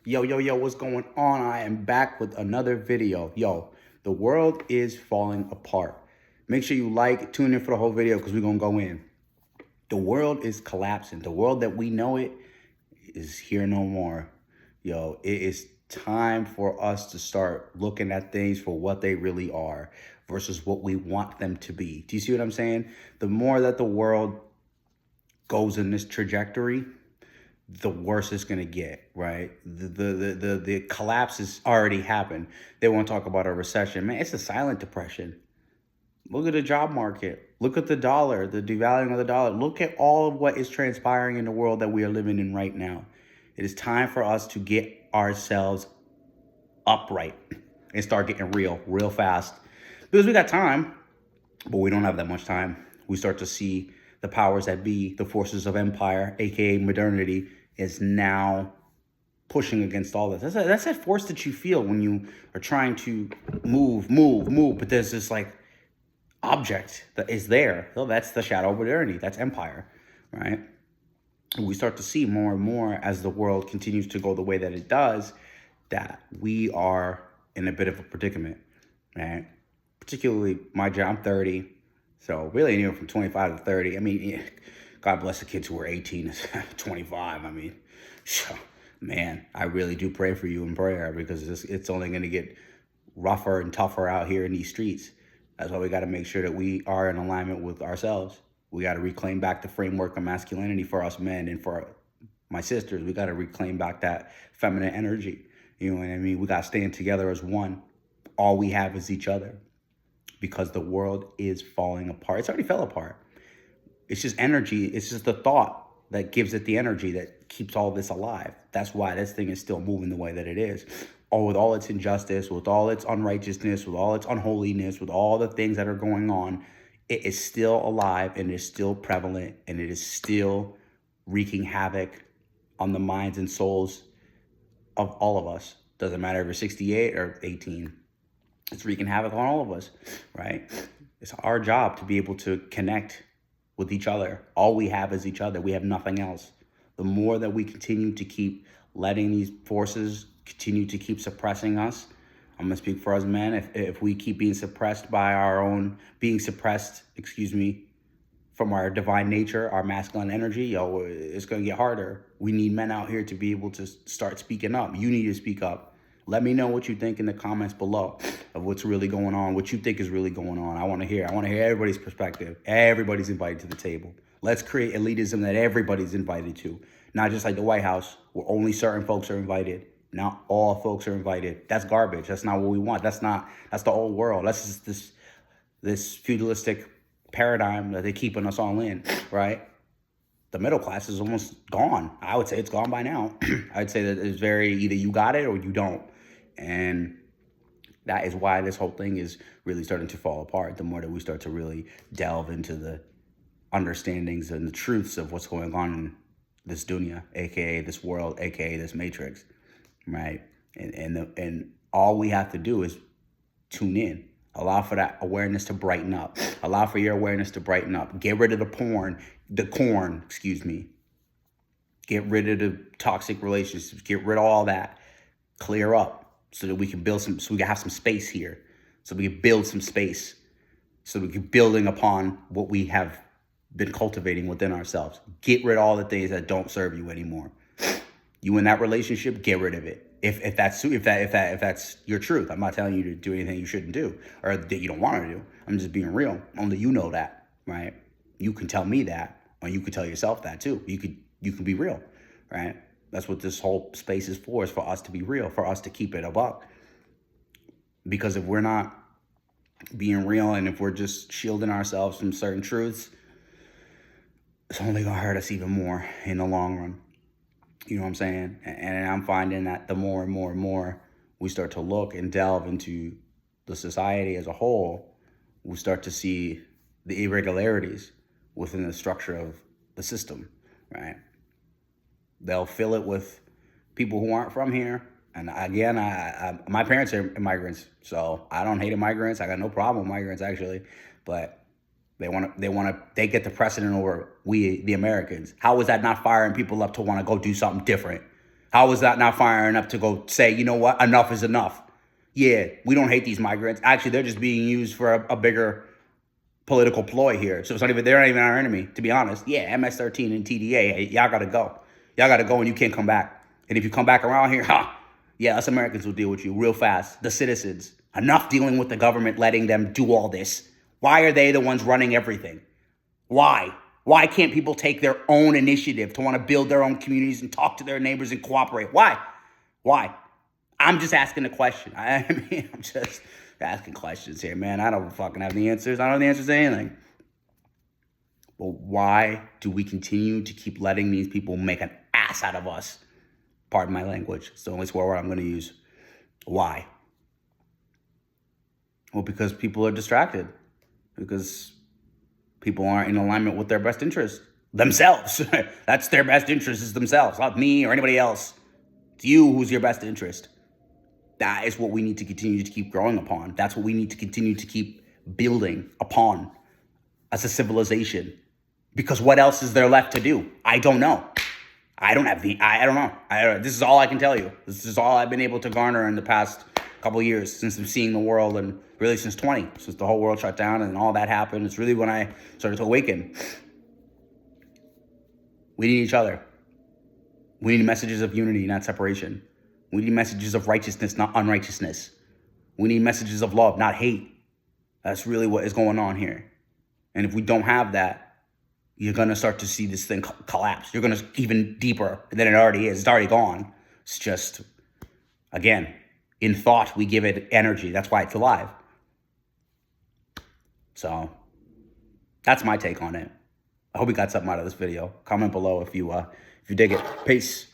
Yo, what's going on? I am back with another video. Yo, the world is falling apart. Make sure you tune in for the whole video because we're going to go in. The world is collapsing. The world that we know it is here no more. Yo, it is time for us to start looking at things for what they really are versus what we want them to be. Do you see what I'm saying? The more that the world goes in this trajectory, the worse it's gonna get, right? The collapse has already happened. They want to talk about a recession. Man, it's a silent depression. Look at the job market. Look at the dollar, the devaluing of the dollar. Look at all of what is transpiring in the world that we are living in right now. It is time for us to get ourselves upright and start getting real fast. Because we got time, but we don't have that much time. We start to see the powers that be, the forces of empire, aka modernity, is now pushing against all this. That's that force that you feel when you are trying to move, but there's this like object that is there. So that's the shadow of modernity. That's empire, right? And we start to see more and more as the world continues to go the way that it does, that we are in a bit of a predicament, right? Particularly my job, I'm 30. So really anywhere from 25 to 30. I mean, yeah, God bless the kids who are 18 to 25. I mean, man, I really do pray for you in prayer because it's only going to get rougher and tougher out here in these streets. That's why we got to make sure that we are in alignment with ourselves. We got to reclaim back the framework of masculinity for us men and for my sisters. We got to reclaim back that feminine energy. You know what I mean? We got to stand together as one. All we have is each other because the world is falling apart. It's already fell apart. It's just energy. It's just the thought that gives it the energy that keeps all this alive. That's why this thing is still moving the way that it is. Or with all its injustice, with all its unrighteousness, with all its unholiness, with all the things that are going on, it is still alive and it is still prevalent and it is still wreaking havoc on the minds and souls of all of us. Doesn't matter if you're 68 or 18. It's wreaking havoc on all of us, right? It's our job to be able to connect with each other. All we have is each other. We have nothing else. The more that we continue to keep letting these forces continue to keep suppressing us, I'm going to speak for us men, if we keep being suppressed by our own, from our divine nature, our masculine energy, it's going to get harder. We need men out here to be able to start speaking up. You need to speak up. Let me know what you think in the comments below of what's really going on, what you think is really going on. I want to hear everybody's perspective. Everybody's invited to the table. Let's create elitism that everybody's invited to. Not just like the White House, where only certain folks are invited. Not all folks are invited. That's garbage. That's not what we want. That's the old world. That's just this feudalistic paradigm that they're keeping us all in, right? The middle class is almost gone. I would say it's gone by now. I'd say that it's either you got it or you don't. And that is why this whole thing is really starting to fall apart. The more that we start to really delve into the understandings and the truths of what's going on in this dunya, aka this world, aka this matrix, right? And all we have to do is tune in. Allow for that awareness to brighten up. Allow for your awareness to brighten up. Get rid of the corn. Get rid of the toxic relationships. Get rid of all that. Clear up so that we can so we can have some space here. So we can build some space. So we can building upon what we have been cultivating within ourselves. Get rid of all the things that don't serve you anymore. You in that relationship, get rid of it. If that's your truth. I'm not telling you to do anything you shouldn't do or that you don't want to do. I'm just being real. Only you know that, right? You can tell me that, or you can tell yourself that too. You can be real, right? That's what this whole space is for us to be real, for us to keep it a buck. Because if we're not being real and if we're just shielding ourselves from certain truths, it's only gonna hurt us even more in the long run. You know what I'm saying? And I'm finding that the more and more we start to look and delve into the society as a whole, we start to see the irregularities within the structure of the system, right? They'll fill it with people who aren't from here. And again, my parents are immigrants, so I don't hate immigrants. I got no problem with migrants, actually. But they get the precedent over we, the Americans. How is that not firing people up to want to go do something different? How is that not firing up to go say, you know what, enough is enough? Yeah, we don't hate these migrants. Actually, they're just being used for a bigger political ploy here. So they're not even our enemy, to be honest. Yeah, MS-13 and TDA, hey, y'all gotta go. Y'all gotta go and you can't come back. And if you come back around here, yeah, us Americans will deal with you real fast. The citizens. Enough dealing with the government, letting them do all this. Why are they the ones running everything? Why? Why can't people take their own initiative to want to build their own communities and talk to their neighbors and cooperate? Why? Why? I'm just asking a question. I'm just asking questions here, man. I don't fucking have the answers. I don't have the answers to anything. But why do we continue to keep letting these people make an ass out of us? Pardon my language. It's the only swear word I'm going to use. Why? Well, because people are distracted. Because people aren't in alignment with their best interest. Themselves. That's their best interest, is themselves. Not me or anybody else. It's you who's your best interest. That is what we need to continue to keep growing upon. That's what we need to continue to keep building upon as a civilization. Because what else is there left to do? I don't know. I don't know. This is all I can tell you. This is all I've been able to garner in the past couple of years since I'm seeing the world, and really since the whole world shut down and all that happened. It's really when I started to awaken. We need each other. We need messages of unity, not separation. We need messages of righteousness, not unrighteousness. We need messages of love, not hate. That's really what is going on here. And if we don't have that, you're going to start to see this thing collapse. You're going to even deeper than it already is. It's already gone. It's just, again, in thought, we give it energy. That's why it's alive. So that's my take on it. I hope you got something out of this video. Comment below if you dig it. Peace.